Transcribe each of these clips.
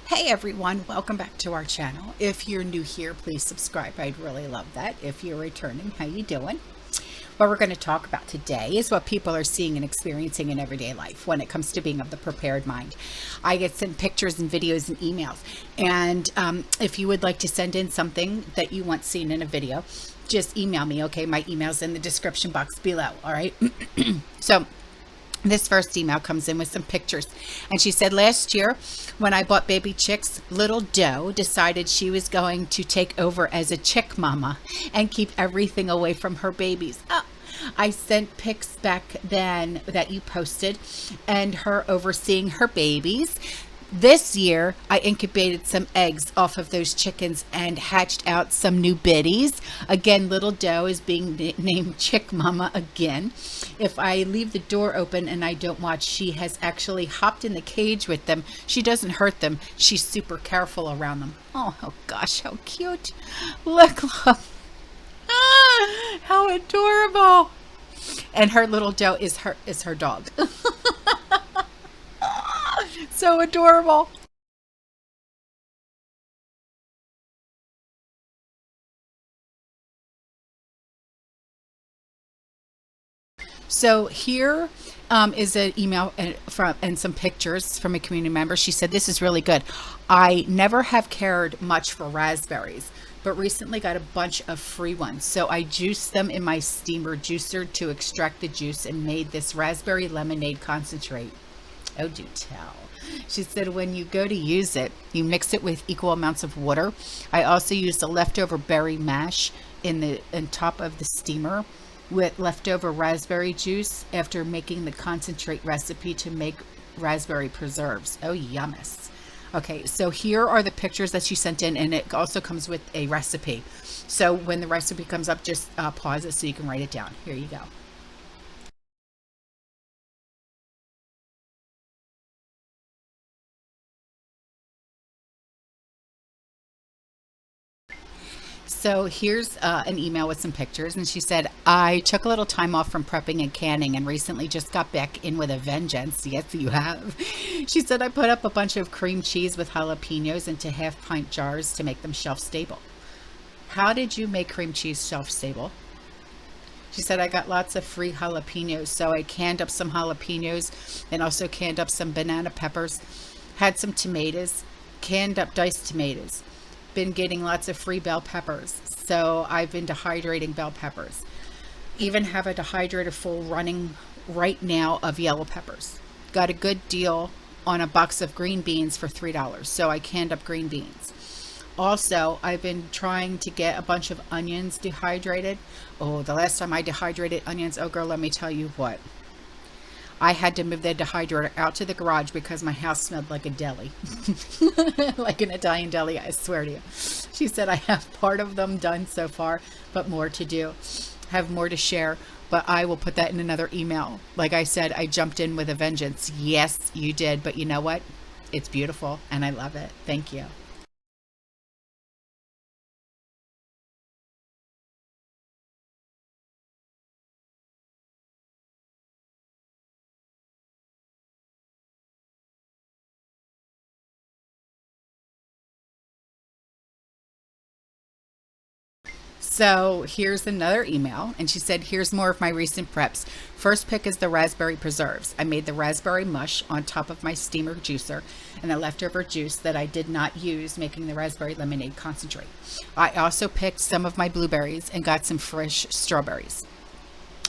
Hey everyone, welcome back to our channel. If you're new here, please subscribe. I'd really love that. If you're returning, how you doing? What we're going to talk about today is what people are seeing and experiencing in everyday life when it comes to being of the prepared mind. I get sent pictures and videos and emails, and if you would like to send in something that you want seen in a video, just email me, okay? My email's in the description box below, all right? So this first email comes in with some pictures, and she said, last year when I bought baby chicks, little Doe decided she was going to take over as a chick mama and keep everything away from her babies. I sent pics back then that you posted and her overseeing her babies. This year, I incubated some eggs off of those chickens and hatched out some new biddies. Again, little Doe is being named Chick Mama again. If I leave the door open and I don't watch, she has actually hopped in the cage with them. She doesn't hurt them. She's super careful around them. Oh gosh, how cute. Look. How adorable. And her little Doe is her dog. So adorable. So here is an email and some pictures from a community member. She said, this is really good. I never have cared much for raspberries, but recently got a bunch of free ones. So I juiced them in my steamer juicer to extract the juice and made this raspberry lemonade concentrate. Oh, do tell. She said, when you go to use it, you mix it with equal amounts of water. I also used the leftover berry mash in top of the steamer with leftover raspberry juice after making the concentrate recipe to make raspberry preserves. Oh, yummus. Okay, so here are the pictures that she sent in, and it also comes with a recipe. So when the recipe comes up, just pause it so you can write it down. Here you go. So here's an email with some pictures, and she said, I took a little time off from prepping and canning and recently just got back in with a vengeance. Yes, you have. She said, I put up a bunch of cream cheese with jalapenos into half-pint jars to make them shelf-stable. How did you make cream cheese shelf-stable? She said, I got lots of free jalapenos, so I canned up some jalapenos and also canned up some banana peppers, had some tomatoes, canned up diced tomatoes. Been getting lots of free bell peppers, so I've been dehydrating bell peppers. Even have a dehydrator full running right now of yellow peppers. Got a good deal on a box of green beans for $3, so I canned up green beans. Also, I've been trying to get a bunch of onions dehydrated. Oh, the last time I dehydrated onions, oh girl, let me tell you what. I had to move the dehydrator out to the garage because my house smelled like a deli. Like an Italian deli, I swear to you. She said, I have part of them done so far, but more to do. Have more to share, but I will put that in another email. Like I said, I jumped in with a vengeance. Yes, you did, but you know what? It's beautiful, and I love it. Thank you. So here's another email, and she said, here's more of my recent preps. First pick is the raspberry preserves. I made the raspberry mush on top of my steamer juicer and the leftover juice that I did not use, making the raspberry lemonade concentrate. I also picked some of my blueberries and got some fresh strawberries.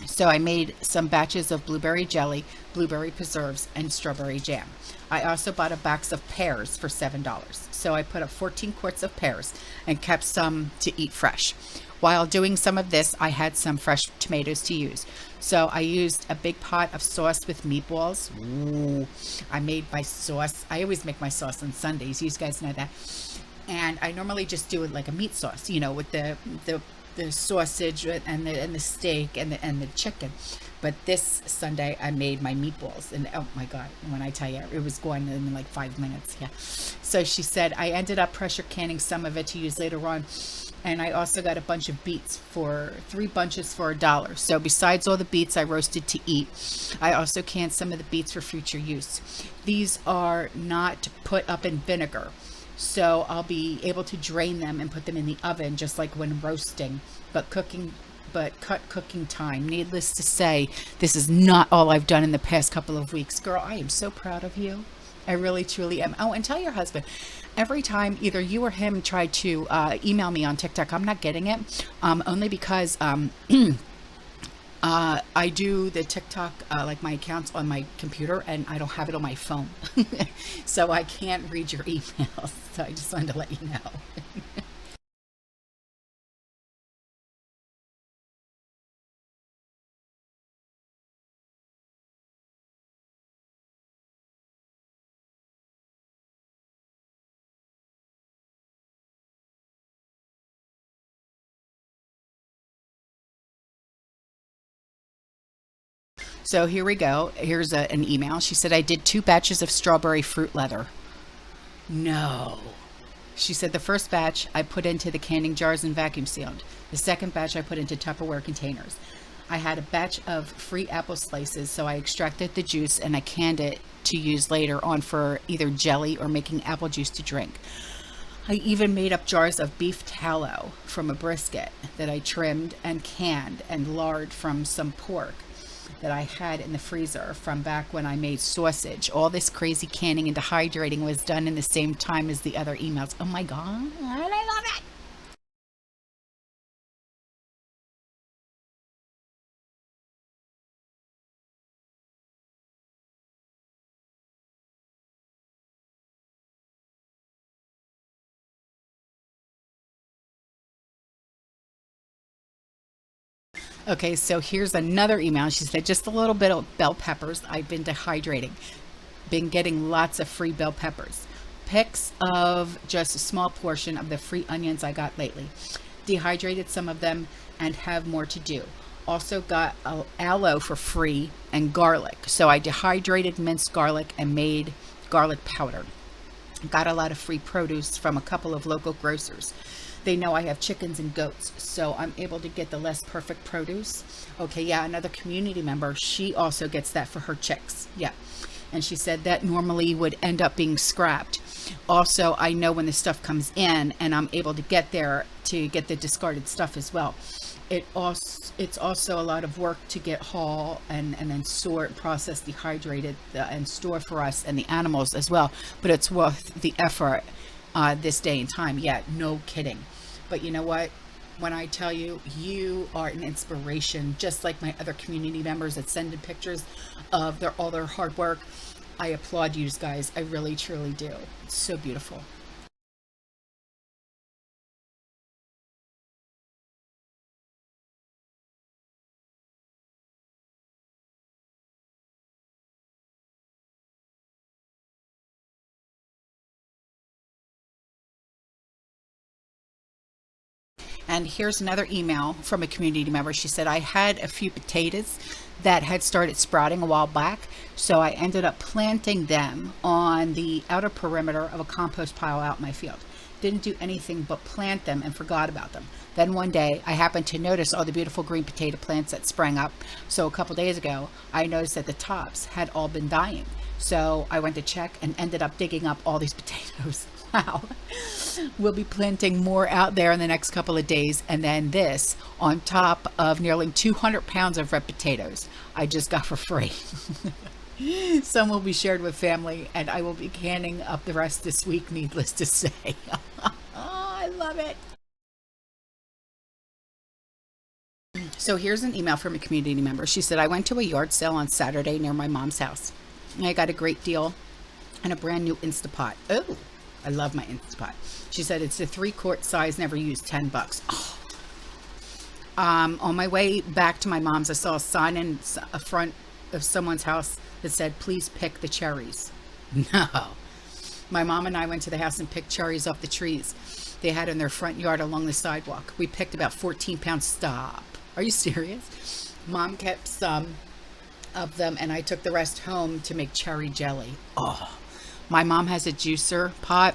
So I made some batches of blueberry jelly, blueberry preserves, and strawberry jam. I also bought a box of pears for $7. So I put up 14 quarts of pears and kept some to eat fresh. While doing some of this, I had some fresh tomatoes to use. So I used a big pot of sauce with meatballs. Ooh, I made my sauce. I always make my sauce on Sundays. You guys know that. And I normally just do it like a meat sauce, you know, with the sausage and the steak and the chicken. But this Sunday I made my meatballs, and oh my god, when I tell you, it was going in like 5 minutes. Yeah. So she said I ended up pressure canning some of it to use later on, and I also got a bunch of beets for 3 bunches for $1. So besides all the beets I roasted to eat, I also canned some of the beets for future use. These are not put up in vinegar. So I'll be able to drain them and put them in the oven just like when roasting, but cut cooking time. Needless to say, this is not all I've done in the past couple of weeks. Girl, I am so proud of you. I really, truly am. Oh, and tell your husband, every time either you or him try to email me on TikTok, I'm not getting it, only because I do the TikTok, like my accounts on my computer, and I don't have it on my phone. So I can't read your emails. So I just wanted to let you know. So here we go. Here's an email. She said, I did 2 batches of strawberry fruit leather. No. She said the first batch I put into the canning jars and vacuum sealed. The second batch I put into Tupperware containers. I had a batch of free apple slices, so I extracted the juice and I canned it to use later on for either jelly or making apple juice to drink. I even made up jars of beef tallow from a brisket that I trimmed and canned, and lard from some pork that I had in the freezer from back when I made sausage. All this crazy canning and dehydrating was done in the same time as the other emails. Oh my God, I love it. Okay, so here's another email. She said, just a little bit of bell peppers. I've been dehydrating. Been getting lots of free bell peppers. Pics of just a small portion of the free onions I got lately. Dehydrated some of them and have more to do. Also got aloe for free and garlic. So I dehydrated minced garlic and made garlic powder. Got a lot of free produce from a couple of local grocers. They know I have chickens and goats, so I'm able to get the less perfect produce. Okay, yeah, another community member, she also gets that for her chicks. Yeah. And she said that normally would end up being scrapped. Also, I know when the stuff comes in, and I'm able to get there to get the discarded stuff as well. It's also a lot of work to get haul and then sort, process, dehydrated, and store for us and the animals as well. But it's worth the effort this day and time. Yeah, no kidding. But you know what? When I tell you, you are an inspiration, just like my other community members that send in pictures of all their hard work. I applaud you guys. I really, truly do. It's so beautiful. And here's another email from a community member. She said, I had a few potatoes that had started sprouting a while back, so I ended up planting them on the outer perimeter of a compost pile out in my field. Didn't do anything but plant them and forgot about them. Then one day I happened to notice all the beautiful green potato plants that sprang up. So a couple days ago, I noticed that the tops had all been dying. So I went to check and ended up digging up all these potatoes. Wow. We'll be planting more out there in the next couple of days. And then this on top of nearly 200 pounds of red potatoes I just got for free. Some will be shared with family, and I will be canning up the rest this week, needless to say. Oh, I love it. So here's an email from a community member. She said, I went to a yard sale on Saturday near my mom's house. I got a great deal and a brand new Instapot. Oh, I love my Instapot. She said it's a 3-quart size, never used, $10. Oh. On my way back to my mom's, I saw a sign in a front of someone's house that said, please pick the cherries. No. My mom and I went to the house and picked cherries off the trees they had in their front yard along the sidewalk. We picked about 14 pounds. Stop. Are you serious? Mom kept some of them and I took the rest home to make cherry jelly. Oh, my mom has a juicer pot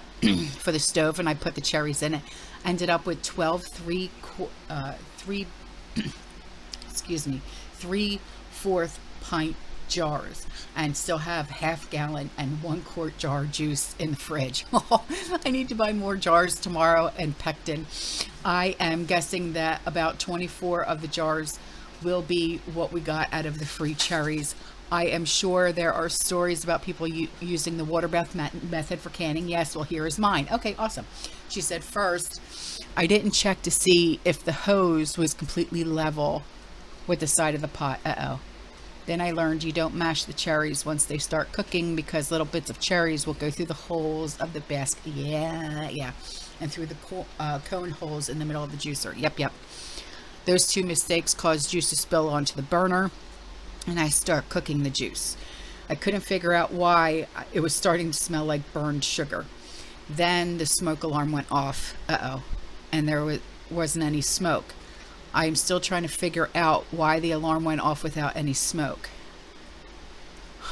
for the stove and I put the cherries in it. Ended up with 12 3/4 pint jars and still have half-gallon and 1-quart jar juice in the fridge. I need to buy more jars tomorrow and pectin. I am guessing that about 24 of the jars will be what we got out of the free cherries. I am sure there are stories about people using the water bath method for canning. Yes, well, here is mine. Okay, awesome. She said, first, I didn't check to see if the hose was completely level with the side of the pot. Then I learned you don't mash the cherries once they start cooking because little bits of cherries will go through the holes of the basket. Yeah. And through the cone holes in the middle of the juicer. Yep. Those two mistakes caused juice to spill onto the burner, and I start cooking the juice. I couldn't figure out why it was starting to smell like burned sugar. Then the smoke alarm went off. And there wasn't any smoke. I am still trying to figure out why the alarm went off without any smoke.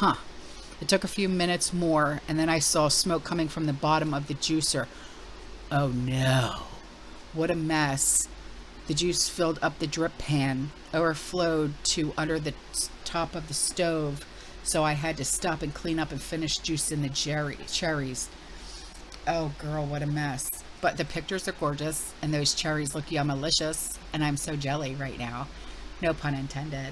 It took a few minutes more, and then I saw smoke coming from the bottom of the juicer. Oh no, what a mess. The juice filled up the drip pan, overflowed to under the top of the stove, so I had to stop and clean up and finish juicing the cherries. Oh girl, what a mess. But the pictures are gorgeous, and those cherries look yummalicious, and I'm so jelly right now. No pun intended.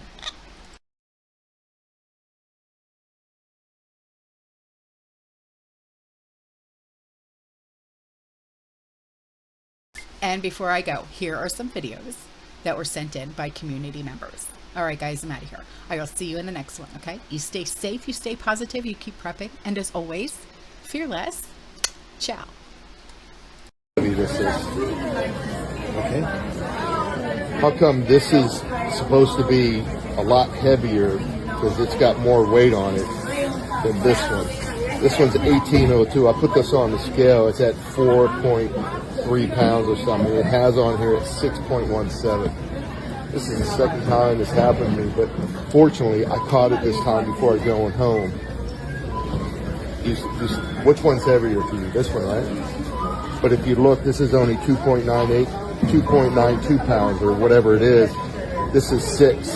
And before I go, here are some videos that were sent in by community members. All right, guys, I'm out of here. I will see you in the next one, okay? You stay safe, you stay positive, you keep prepping, and as always, fearless. Ciao. This is okay. How come this is supposed to be a lot heavier because it's got more weight on it than this one? This one's 1802. I put this on the scale. It's at 4.3 pounds or something. It has on here at 6.17. This is the second time this happened to me, but fortunately I caught it this time before I going home. Which one's heavier for you? This one, right? But if you look, this is only 2.92 pounds or whatever it is. This is 6.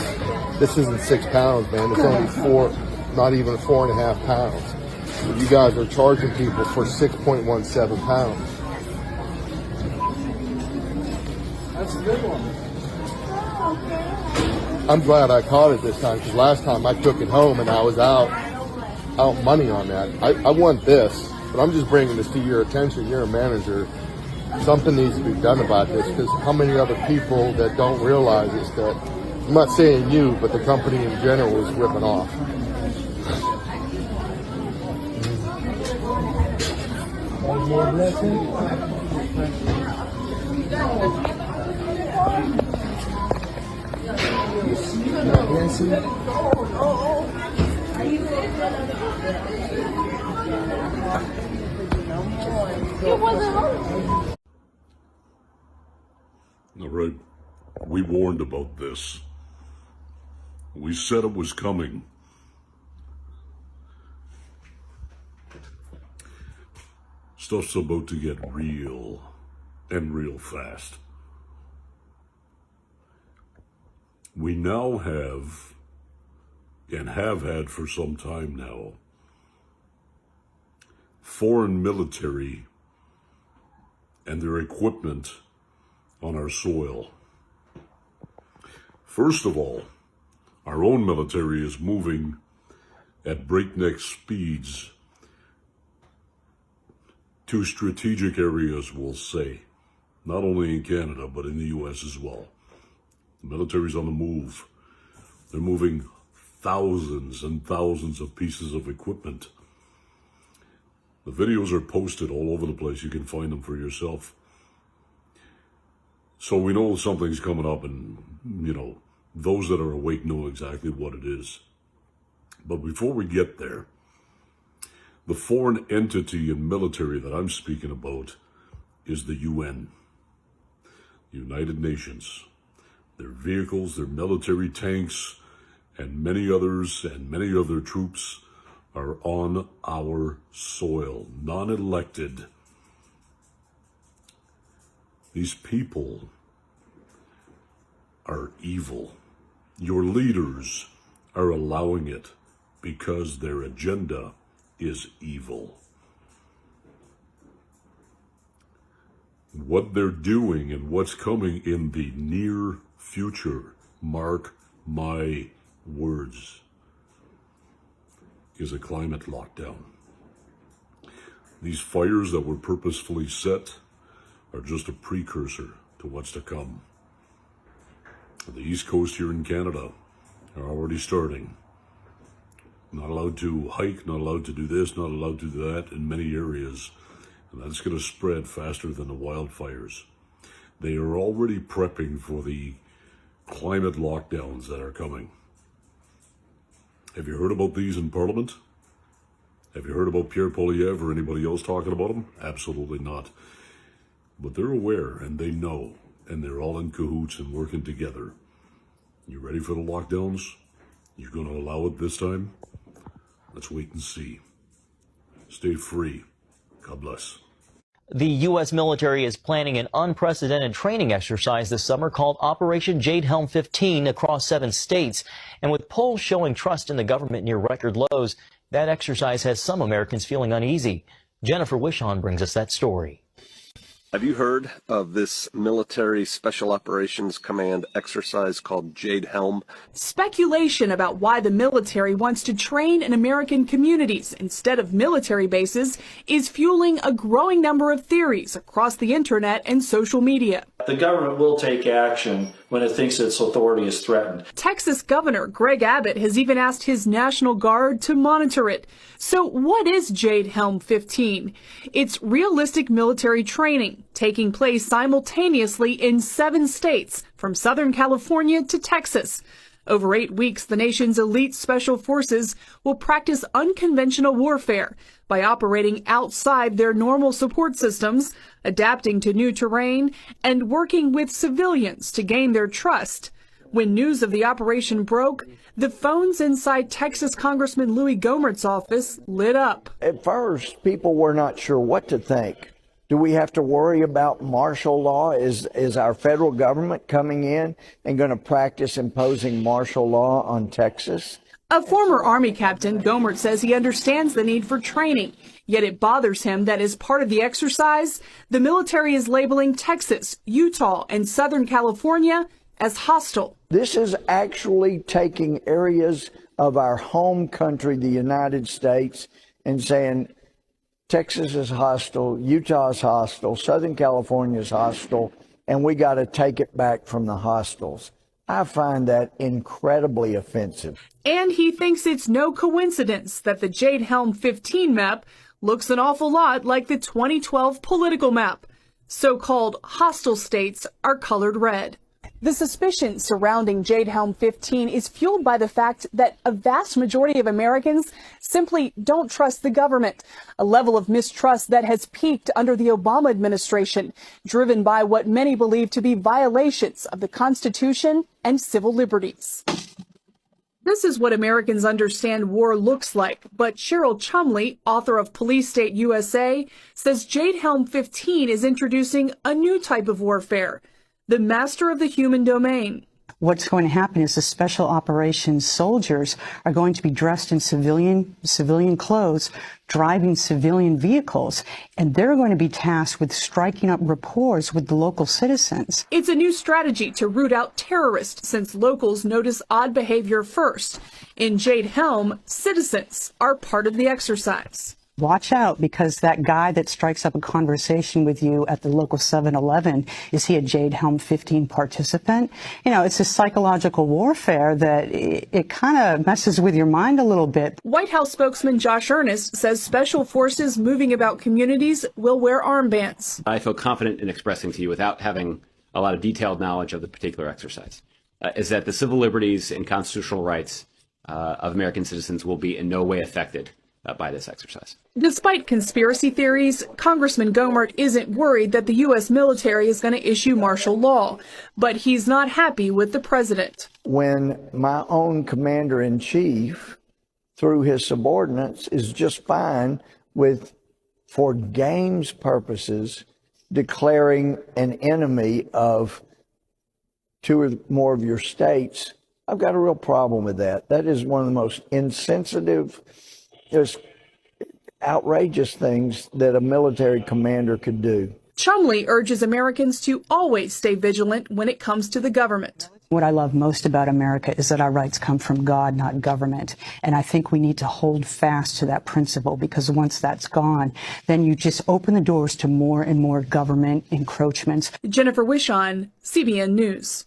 This isn't 6 pounds, man. It's only 4, not even 4.5 pounds. But you guys are charging people for 6.17 pounds. That's a good one. I'm glad I caught it this time because last time I took it home and I was out money on that. I want this. But I'm just bringing this to your attention. You're a manager. Something needs to be done about this because how many other people that don't realize this that, I'm not saying you, but the company in general is ripping off. One more blessing. All right, we warned about this. We said it was coming. Stuff's about to get real, and real fast. We now have, and have had for some time now, foreign military and their equipment on our soil. First of all, our own military is moving at breakneck speeds to strategic areas, we'll say, not only in Canada, but in the US as well. The military's on the move. They're moving thousands and thousands of pieces of equipment. The videos are posted all over the place. You can find them for yourself. So we know something's coming up, and, you know, those that are awake know exactly what it is. But before we get there, the foreign entity and military that I'm speaking about is the UN, the United Nations. Their vehicles, their military tanks, and many others, and many other troops are on our soil, non-elected. These people are evil. Your leaders are allowing it. because their agenda is evil. What they're doing and what's coming in the near future, mark my words, is a climate lockdown. These fires that were purposefully set are just a precursor to what's to come. The East Coast here in Canada are already starting. Not allowed to hike, not allowed to do this, not allowed to do that in many areas. And that's going to spread faster than the wildfires. They are already prepping for the climate lockdowns that are coming. Have you heard about these in Parliament? Have you heard about Pierre Poilievre or anybody else talking about them? Absolutely not. But they're aware and they know, and they're all in cahoots and working together. You ready for the lockdowns? You're going to allow it this time? Let's wait and see. Stay free. God bless. The U.S. military is planning an unprecedented training exercise this summer called Operation Jade Helm 15 across 7 states. And with polls showing trust in the government near record lows, that exercise has some Americans feeling uneasy. Jennifer Wishon brings us that story. Have you heard of this military special operations command exercise called Jade Helm? Speculation about why the military wants to train in American communities instead of military bases is fueling a growing number of theories across the internet and social media. The government will take action when it thinks its authority is threatened. Texas Governor Greg Abbott has even asked his National Guard to monitor it. So what is Jade Helm 15? It's realistic military training taking place simultaneously in 7 states, from Southern California to Texas. Over 8 weeks, the nation's elite special forces will practice unconventional warfare by operating outside their normal support systems, adapting to new terrain, and working with civilians to gain their trust. When news of the operation broke, the phones inside Texas Congressman Louis Gohmert's office lit up. At first, people were not sure what to think. Do we have to worry about martial law? Is our federal government coming in and going to practice imposing martial law on Texas? A former Army captain, Gohmert says he understands the need for training, yet it bothers him that as part of the exercise, the military is labeling Texas, Utah, and Southern California as hostile. This is actually taking areas of our home country, the United States, and saying Texas is hostile, Utah is hostile, Southern California is hostile, and we got to take it back from the hostiles. I find that incredibly offensive. And he thinks it's no coincidence that the Jade Helm 15 map looks an awful lot like the 2012 political map. So-called hostile states are colored red. The suspicion surrounding Jade Helm 15 is fueled by the fact that a vast majority of Americans simply don't trust the government, a level of mistrust that has peaked under the Obama administration, driven by what many believe to be violations of the Constitution and civil liberties. This is what Americans understand war looks like, but Cheryl Chumley, author of Police State USA, says Jade Helm 15 is introducing a new type of warfare, the master of the human domain. What's going to happen is the special operations soldiers are going to be dressed in civilian clothes, driving civilian vehicles, and they're going to be tasked with striking up rapport with the local citizens. It's a new strategy to root out terrorists since locals notice odd behavior first. In Jade Helm, citizens are part of the exercise. Watch out, because that guy that strikes up a conversation with you at the local 7-Eleven, is he a Jade Helm 15 participant? You know, it's a psychological warfare that it kind of messes with your mind a little bit. White House spokesman Josh Earnest says special forces moving about communities will wear armbands. I feel confident in expressing to you, without having a lot of detailed knowledge of the particular exercise, is that the civil liberties and constitutional rights of American citizens will be in no way affected by this exercise. Despite conspiracy theories, Congressman Gohmert isn't worried that the U.S. military is going to issue martial law, but he's not happy with the president. When my own commander-in-chief, through his subordinates, is just fine with, for games purposes, declaring an enemy of 2 or more of your states I've got a real problem with that. That is one of the most insensitive, just outrageous things that a military commander could do. Chumley urges Americans to always stay vigilant when it comes to the government. What I love most about America is that our rights come from God, not government. And I think we need to hold fast to that principle, because once that's gone, then you just open the doors to more and more government encroachments. Jennifer Wishon, CBN News.